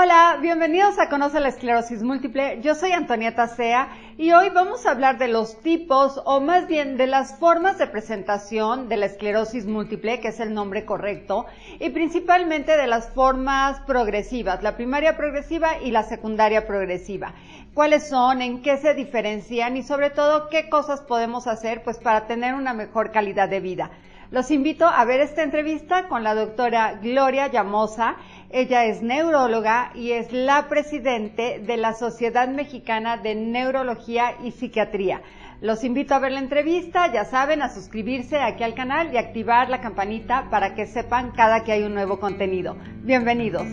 Hola, bienvenidos a Conoce la Esclerosis Múltiple. Yo soy Antonieta Sea y hoy vamos a hablar de los tipos o más bien de las formas de presentación de la esclerosis múltiple, que es el nombre correcto, y principalmente de las formas progresivas, la primaria progresiva y la secundaria progresiva. ¿Cuáles son? ¿En qué se diferencian? Y sobre todo, ¿qué cosas podemos hacer para tener una mejor calidad de vida? Los invito a ver esta entrevista con la doctora Gloria Llamosa. Ella es neuróloga y es la presidente de la Sociedad Mexicana de Neurología y Psiquiatría. Los invito a ver la entrevista, ya saben, a suscribirse aquí al canal y activar la campanita para que sepan cada que hay un nuevo contenido. Bienvenidos.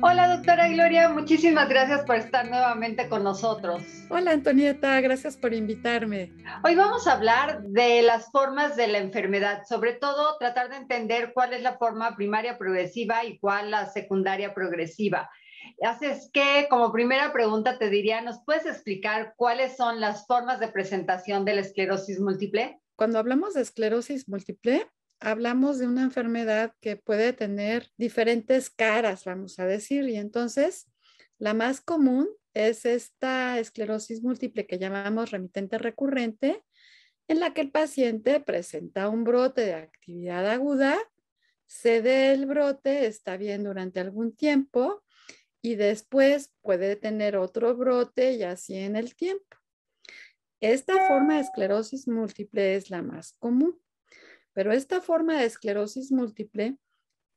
Hola, doctora Gloria, muchísimas gracias por estar nuevamente con nosotros. Hola Antonieta, gracias por invitarme. Hoy vamos a hablar de las formas de la enfermedad, sobre todo tratar de entender cuál es la forma primaria progresiva y cuál la secundaria progresiva. Así es que, como primera pregunta te diría, ¿nos puedes explicar cuáles son las formas de presentación de la esclerosis múltiple? Cuando hablamos de esclerosis múltiple, hablamos de una enfermedad que puede tener diferentes caras, vamos a decir, y entonces la más común es esta esclerosis múltiple que llamamos remitente recurrente, en la que el paciente presenta un brote de actividad aguda, cede el brote, está bien durante algún tiempo y después puede tener otro brote y así en el tiempo. Esta forma de esclerosis múltiple es la más común, pero esta forma de esclerosis múltiple,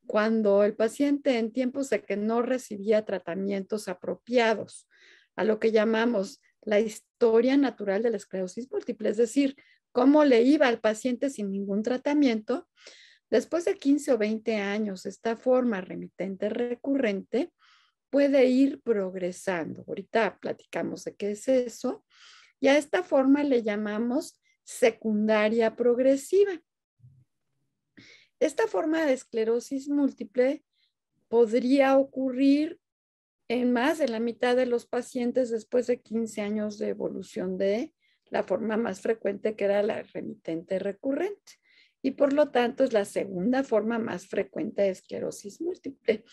cuando el paciente en tiempos de que no recibía tratamientos apropiados, a lo que llamamos la historia natural de la esclerosis múltiple, es decir, cómo le iba al paciente sin ningún tratamiento, después de 15 o 20 años, esta forma remitente recurrente puede ir progresando. Ahorita platicamos de qué es eso. Y a esta forma le llamamos secundaria progresiva. Esta forma de esclerosis múltiple podría ocurrir en más de la mitad de los pacientes después de 15 años de evolución de la forma más frecuente, que era la remitente recurrente. Y por lo tanto es la segunda forma más frecuente de esclerosis múltiple.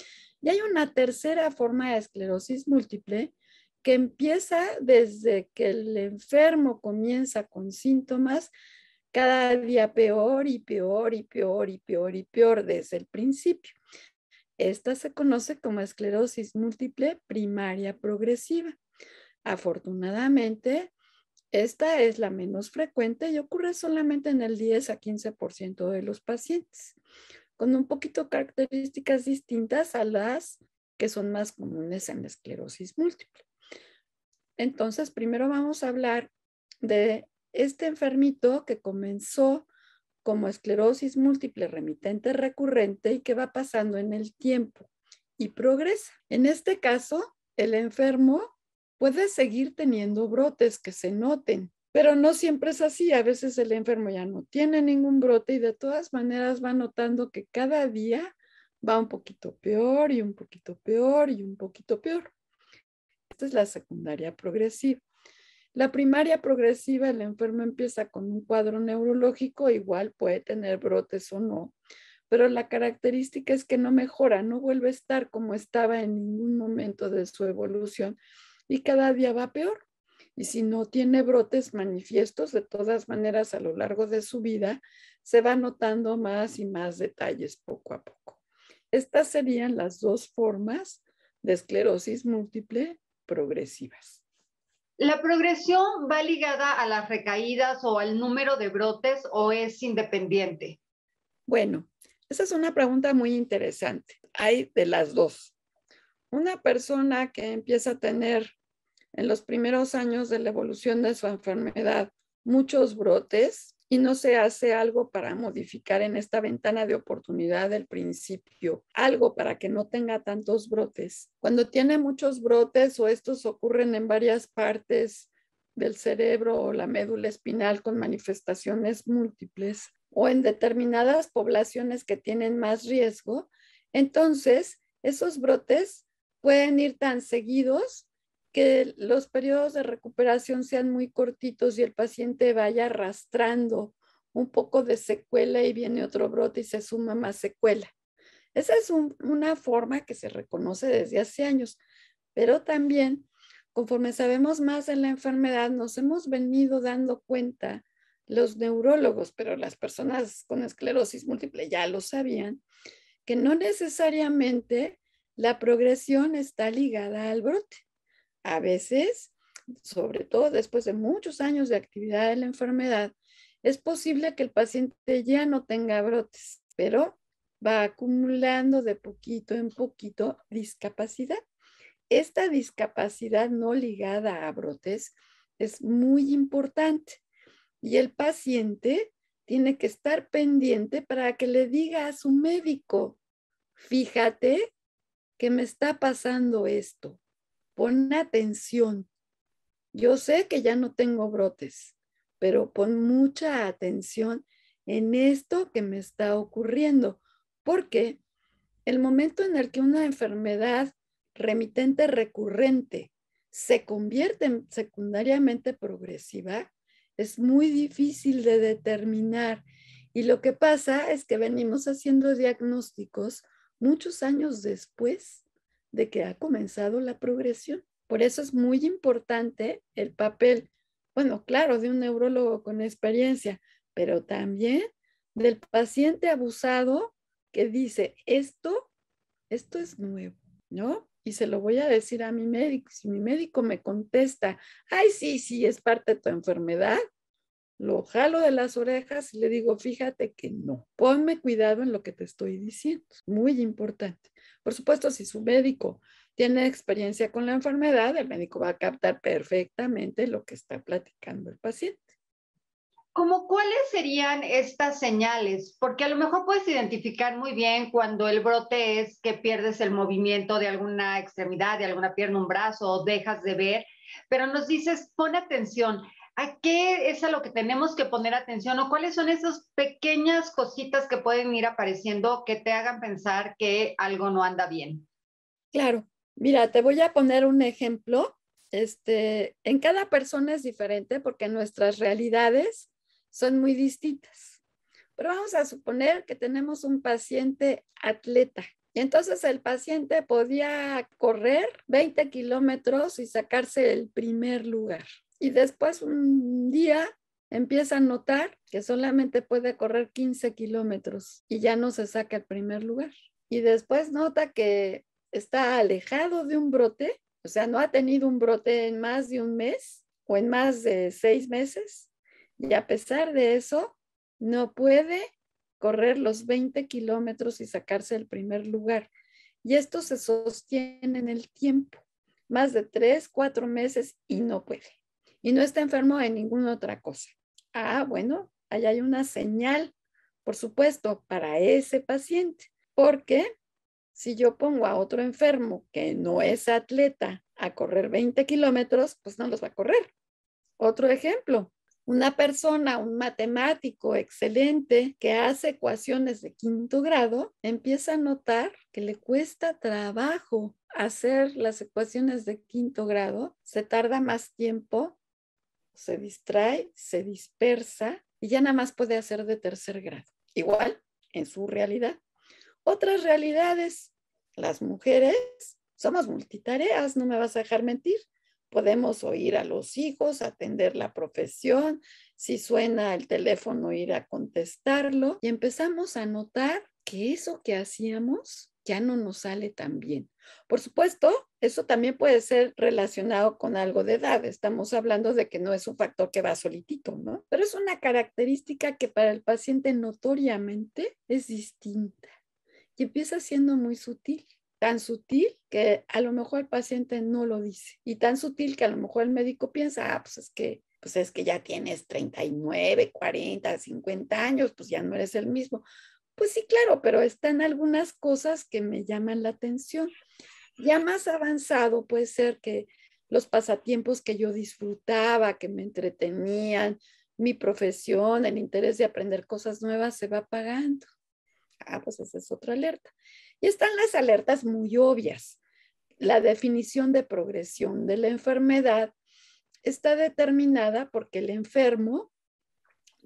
Y hay una tercera forma de esclerosis múltiple que empieza desde que el enfermo comienza con síntomas cada día peor y peor y peor y peor y peor desde el principio. Esta se conoce como esclerosis múltiple primaria progresiva. Afortunadamente, esta es la menos frecuente y ocurre solamente en el 10 a 15% de los pacientes, con un poquito características distintas a las que son más comunes en la esclerosis múltiple. Entonces, primero vamos a hablar de este enfermito que comenzó como esclerosis múltiple remitente recurrente y que va pasando en el tiempo y progresa. En este caso, el enfermo puede seguir teniendo brotes que se noten, pero no siempre es así. A veces el enfermo ya no tiene ningún brote y de todas maneras va notando que cada día va un poquito peor y un poquito peor y un poquito peor. Esta es la secundaria progresiva. La primaria progresiva, el enfermo empieza con un cuadro neurológico, igual puede tener brotes o no, pero la característica es que no mejora, no vuelve a estar como estaba en ningún momento de su evolución y cada día va peor. Y si no tiene brotes manifiestos, de todas maneras a lo largo de su vida se va notando más y más detalles poco a poco. Estas serían las dos formas de esclerosis múltiple progresivas. ¿La progresión va ligada a las recaídas o al número de brotes o es independiente? Bueno, esa es una pregunta muy interesante. Hay de las dos. Una persona que empieza a tener en los primeros años de la evolución de su enfermedad muchos brotes y no se hace algo para modificar en esta ventana de oportunidad del principio, algo para que no tenga tantos brotes. Cuando tiene muchos brotes o estos ocurren en varias partes del cerebro o la médula espinal con manifestaciones múltiples o en determinadas poblaciones que tienen más riesgo, entonces esos brotes pueden ir tan seguidos que los periodos de recuperación sean muy cortitos y el paciente vaya arrastrando un poco de secuela y viene otro brote y se suma más secuela. Esa es una forma que se reconoce desde hace años, pero también, conforme sabemos más de la enfermedad, nos hemos venido dando cuenta, los neurólogos, pero las personas con esclerosis múltiple ya lo sabían, que no necesariamente la progresión está ligada al brote. A veces, sobre todo después de muchos años de actividad de la enfermedad, es posible que el paciente ya no tenga brotes, pero va acumulando de poquito en poquito discapacidad. Esta discapacidad no ligada a brotes es muy importante y el paciente tiene que estar pendiente para que le diga a su médico, fíjate que me está pasando esto, pon atención. Yo sé que ya no tengo brotes, pero pon mucha atención en esto que me está ocurriendo, porque el momento en el que una enfermedad remitente recurrente se convierte en secundariamente progresiva, es muy difícil de determinar. Y lo que pasa es que venimos haciendo diagnósticos muchos años después de que ha comenzado la progresión. Por eso es muy importante el papel, bueno, claro, de un neurólogo con experiencia, pero también del paciente abusado que dice, esto es nuevo, ¿no? Y se lo voy a decir a mi médico. Si mi médico me contesta, ay, sí, es parte de tu enfermedad, lo jalo de las orejas y le digo, fíjate que no, ponme cuidado en lo que te estoy diciendo. Muy importante. Por supuesto, si su médico tiene experiencia con la enfermedad, el médico va a captar perfectamente lo que está platicando el paciente. ¿Cómo cuáles serían estas señales? Porque a lo mejor puedes identificar muy bien cuando el brote es que pierdes el movimiento de alguna extremidad, de alguna pierna, un brazo, o dejas de ver, pero nos dices, pon atención. ¿A qué es a lo que tenemos que poner atención? ¿O cuáles son esas pequeñas cositas que pueden ir apareciendo que te hagan pensar que algo no anda bien? Claro, mira, te voy a poner un ejemplo. En cada persona es diferente porque nuestras realidades son muy distintas. Pero vamos a suponer que tenemos un paciente atleta. Y entonces el paciente podía correr 20 kilómetros y sacarse el primer lugar. Y después un día empieza a notar que solamente puede correr 15 kilómetros y ya no se saca el primer lugar. Y después nota que está alejado de un brote, o sea, no ha tenido un brote en más de un mes o en más de 6 meses. Y a pesar de eso, no puede correr los 20 kilómetros y sacarse el primer lugar. Y esto se sostiene en el tiempo, más de 3, 4 meses y no puede. Y no está enfermo de ninguna otra cosa. Ah, bueno, ahí hay una señal, por supuesto, para ese paciente, porque si yo pongo a otro enfermo que no es atleta a correr 20 kilómetros, pues no los va a correr. Otro ejemplo, una persona, un matemático excelente que hace ecuaciones de 5º grado, empieza a notar que le cuesta trabajo hacer las ecuaciones de 5º grado, se tarda más tiempo, se distrae, se dispersa y ya nada más puede hacer de 3º grado. Igual en su realidad. Otras realidades, las mujeres somos multitareas, no me vas a dejar mentir. Podemos oír a los hijos, atender la profesión, si suena el teléfono, ir a contestarlo y empezamos a notar que eso que hacíamos ya no nos sale tan bien. Por supuesto, eso también puede ser relacionado con algo de edad. Estamos hablando de que no es un factor que va solitito, ¿no? Pero es una característica que para el paciente notoriamente es distinta y empieza siendo muy sutil. Tan sutil que a lo mejor el paciente no lo dice y tan sutil que a lo mejor el médico piensa, pues es que ya tienes 39, 40, 50 años, pues ya no eres el mismo. Pues sí, claro, pero están algunas cosas que me llaman la atención. Ya más avanzado puede ser que los pasatiempos que yo disfrutaba, que me entretenían, mi profesión, el interés de aprender cosas nuevas se va apagando. Ah, pues esa es otra alerta. Y están las alertas muy obvias. la definición de progresión de la enfermedad está determinada porque el enfermo,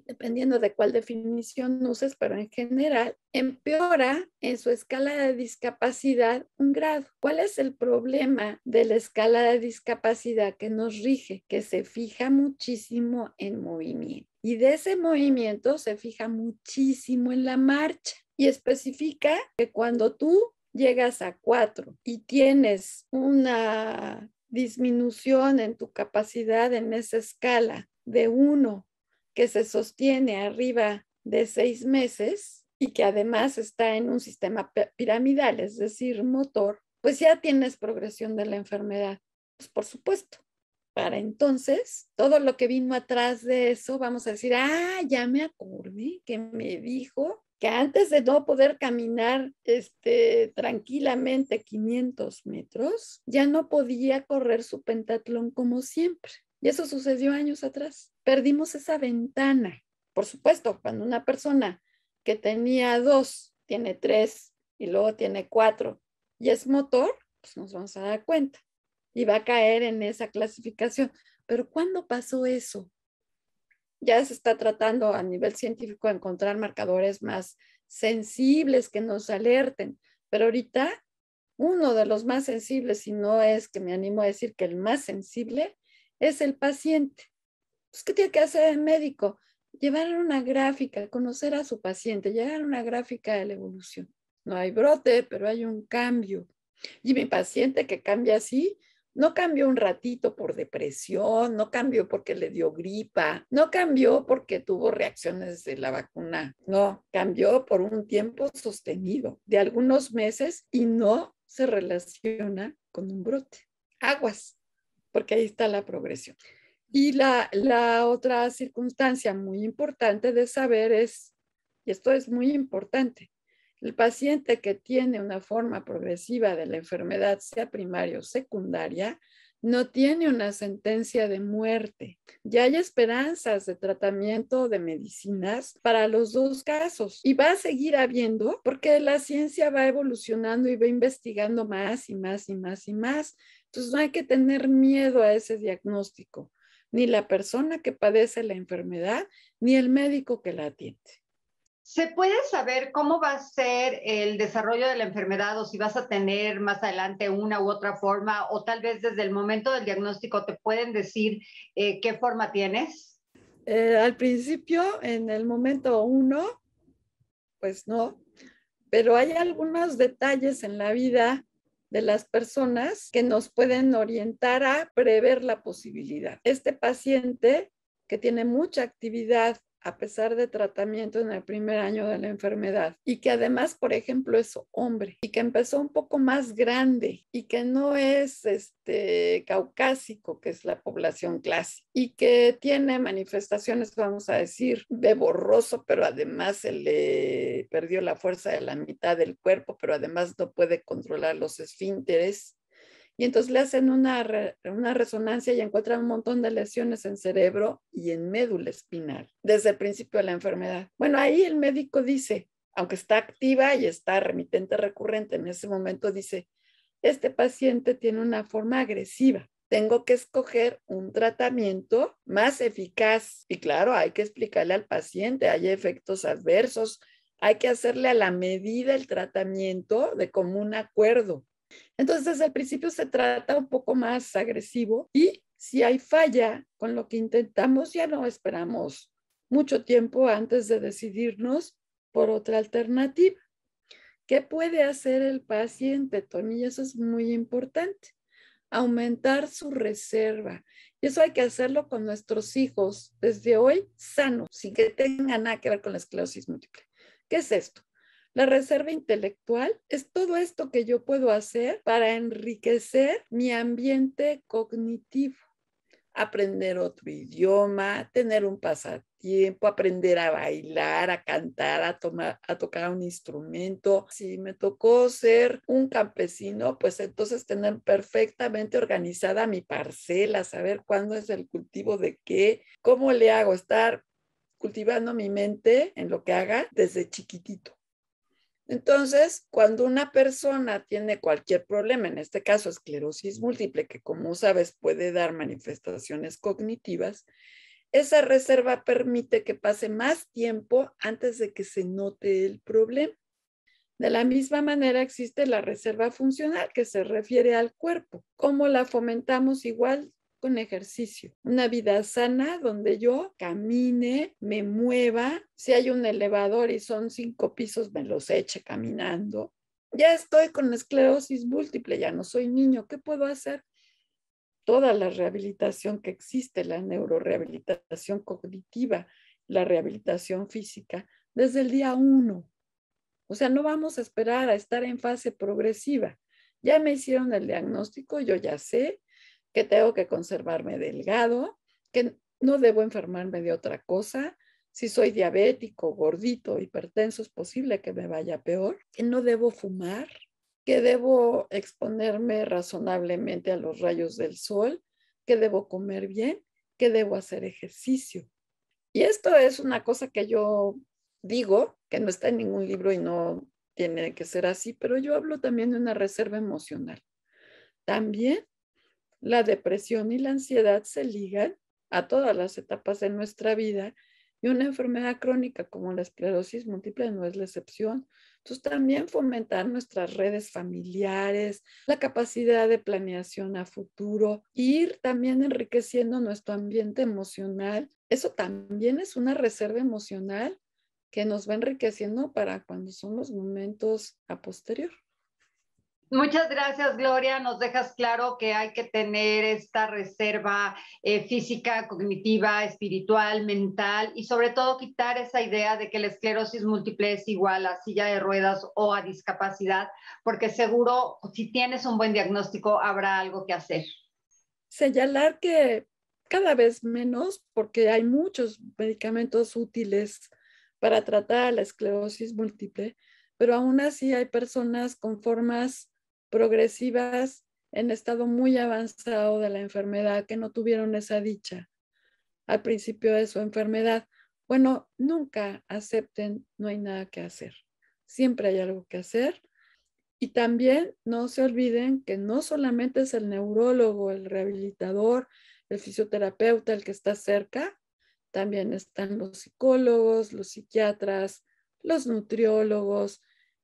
dependiendo de cuál definición uses, pero en general, empeora en su escala de discapacidad un grado. ¿Cuál es el problema de la escala de discapacidad que nos rige? Que se fija muchísimo en movimiento. Y de ese movimiento se fija muchísimo en la marcha. Y especifica que cuando tú llegas a 4 y tienes una disminución en tu capacidad en esa escala de 1 que se sostiene arriba de 6 meses y que además está en un sistema piramidal, es decir, motor, pues ya tienes progresión de la enfermedad. Pues por supuesto. Para entonces, todo lo que vino atrás de eso, vamos a decir, ya me acordé que me dijo que antes de no poder caminar tranquilamente 500 metros, ya no podía correr su pentatlón como siempre. Y eso sucedió años atrás. Perdimos esa ventana. Por supuesto, cuando una persona que tenía 2, tiene 3 y luego tiene 4 y es motor, pues nos vamos a dar cuenta y va a caer en esa clasificación. Pero ¿cuándo pasó eso? Ya se está tratando a nivel científico de encontrar marcadores más sensibles que nos alerten, pero ahorita uno de los más sensibles, si no es que me animo a decir que el más sensible, es el paciente. Pues, ¿qué tiene que hacer el médico? Llevar una gráfica, conocer a su paciente, llevar una gráfica de la evolución. No hay brote, pero hay un cambio. Y mi paciente que cambia así, no cambió un ratito por depresión, no cambió porque le dio gripa, no cambió porque tuvo reacciones de la vacuna, no, cambió por un tiempo sostenido de algunos meses y no se relaciona con un brote. Aguas, porque ahí está la progresión. Y la otra circunstancia muy importante de saber es, y esto es muy importante, el paciente que tiene una forma progresiva de la enfermedad, sea primaria o secundaria, no tiene una sentencia de muerte. Ya hay esperanzas de tratamiento de medicinas para los dos casos y va a seguir habiendo porque la ciencia va evolucionando y va investigando más y más y más y más. Entonces no hay que tener miedo a ese diagnóstico, ni la persona que padece la enfermedad, ni el médico que la atiende. ¿Se puede saber cómo va a ser el desarrollo de la enfermedad o si vas a tener más adelante una u otra forma o tal vez desde el momento del diagnóstico te pueden decir qué forma tienes? Al principio, en el momento 1, pues no, pero hay algunos detalles en la vida de las personas que nos pueden orientar a prever la posibilidad. Este paciente que tiene mucha actividad a pesar de tratamiento en el primer año de la enfermedad y que además, por ejemplo, es hombre y que empezó un poco más grande y que no es caucásico, que es la población clásica, y que tiene manifestaciones, vamos a decir, de borroso, pero además se le perdió la fuerza de la mitad del cuerpo, pero además no puede controlar los esfínteres. Y entonces le hacen una resonancia y encuentran un montón de lesiones en cerebro y en médula espinal desde el principio de la enfermedad. Bueno, ahí el médico dice, aunque está activa y está remitente recurrente en ese momento, dice, este paciente tiene una forma agresiva. Tengo que escoger un tratamiento más eficaz. Y claro, hay que explicarle al paciente, hay efectos adversos, hay que hacerle a la medida el tratamiento de común acuerdo. Entonces, desde el principio se trata un poco más agresivo y si hay falla con lo que intentamos, ya no esperamos mucho tiempo antes de decidirnos por otra alternativa. ¿Qué puede hacer el paciente, Tony? Y eso es muy importante. Aumentar su reserva. Y eso hay que hacerlo con nuestros hijos desde hoy sanos, sin que tenga nada que ver con la esclerosis múltiple. ¿Qué es esto? La reserva intelectual es todo esto que yo puedo hacer para enriquecer mi ambiente cognitivo. Aprender otro idioma, tener un pasatiempo, aprender a bailar, a cantar, a tocar un instrumento. Si me tocó ser un campesino, pues entonces tener perfectamente organizada mi parcela, saber cuándo es el cultivo de qué, cómo le hago, estar cultivando mi mente en lo que haga desde chiquitito. Entonces, cuando una persona tiene cualquier problema, en este caso esclerosis múltiple, que como sabes puede dar manifestaciones cognitivas, esa reserva permite que pase más tiempo antes de que se note el problema. De la misma manera existe la reserva funcional que se refiere al cuerpo. ¿Cómo la fomentamos? Igual con ejercicio. Una vida sana donde yo camine, me mueva. Si hay un elevador y son 5 pisos, me los eche caminando. Ya estoy con esclerosis múltiple, ya no soy niño. ¿Qué puedo hacer? Toda la rehabilitación que existe, la neurorehabilitación cognitiva, la rehabilitación física, desde el día 1. O sea, no vamos a esperar a estar en fase progresiva. Ya me hicieron el diagnóstico, yo ya sé que tengo que conservarme delgado, que no debo enfermarme de otra cosa. Si soy diabético, gordito, hipertenso, es posible que me vaya peor, que no debo fumar, que debo exponerme razonablemente a los rayos del sol, que debo comer bien, que debo hacer ejercicio. Y esto es una cosa que yo digo, que no está en ningún libro y no tiene que ser así, pero yo hablo también de una reserva emocional. También la depresión y la ansiedad se ligan a todas las etapas de nuestra vida y una enfermedad crónica como la esclerosis múltiple no es la excepción. Entonces también fomentar nuestras redes familiares, la capacidad de planeación a futuro, ir también enriqueciendo nuestro ambiente emocional. Eso también es una reserva emocional que nos va enriqueciendo para cuando son los momentos a posterior. Muchas gracias, Gloria. Nos dejas claro que hay que tener esta reserva física, cognitiva, espiritual, mental y sobre todo quitar esa idea de que la esclerosis múltiple es igual a silla de ruedas o a discapacidad, porque seguro si tienes un buen diagnóstico habrá algo que hacer. Señalar que cada vez menos, porque hay muchos medicamentos útiles para tratar la esclerosis múltiple, pero aún así hay personas con formas progresivas en estado muy avanzado de la enfermedad que no tuvieron esa dicha al principio de su enfermedad. Bueno, nunca acepten, no hay nada que hacer. Siempre hay algo que hacer. Y también no se olviden que no solamente es el neurólogo, el rehabilitador, el fisioterapeuta el que está cerca, también están los psicólogos, los psiquiatras, los nutriólogos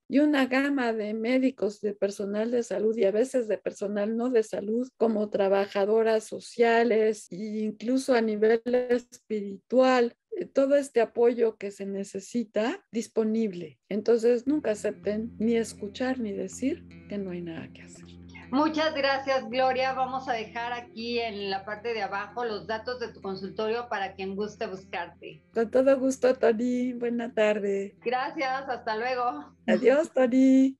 y una gama de médicos, de personal de salud y a veces de personal no de salud, como trabajadoras sociales e incluso a nivel espiritual. Todo este apoyo que se necesita disponible. Entonces, nunca acepten ni escuchar ni decir que no hay nada que hacer. Muchas gracias, Gloria. Vamos a dejar aquí en la parte de abajo los datos de tu consultorio para quien guste buscarte. Con todo gusto, Tony. Buena tarde. Gracias, hasta luego. Adiós, Tony.